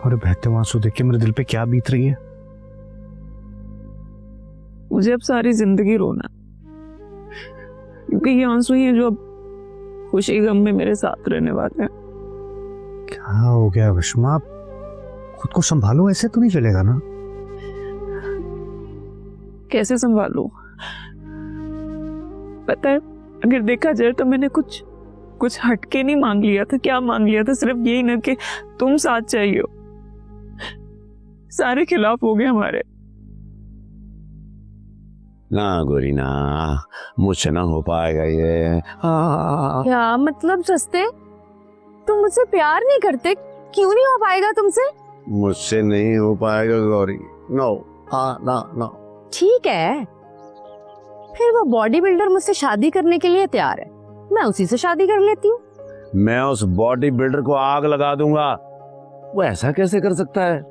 तुम्हारे बहते हुए आंसू देख के मेरे दिल पे क्या बीत रही है। मुझे अब सारी जिंदगी रोना, क्योंकि ये आंसू ही है जो अब खुशी गम में मेरे साथ रहने वाले हैं। क्या हो गया विषमा, खुद को संभालो, ऐसे तो नहीं चलेगा ना। कैसे संभालूं? पता है, अगर देखा जाए तो मैंने कुछ हटके नहीं मांग लिया था। क्या मांग लिया था? सिर्फ यही ना कि तुम साथ चाहिए हो। सारे खिलाफ हो गए हमारे। ना गोरी ना, मुझसे ना हो पाएगा ये। क्या मतलब सस्ते, तुम मुझसे प्यार नहीं करते? क्यों नहीं हो पाएगा तुमसे? मुझसे नहीं हो पाएगा गौरी, नो। ना ना। ठीक है, फिर वो बॉडी बिल्डर मुझसे शादी करने के लिए तैयार है, मैं उसी से शादी कर लेती हूँ। मैं उस बॉडी बिल्डर को आग लगा दूंगा। वो ऐसा कैसे कर सकता है?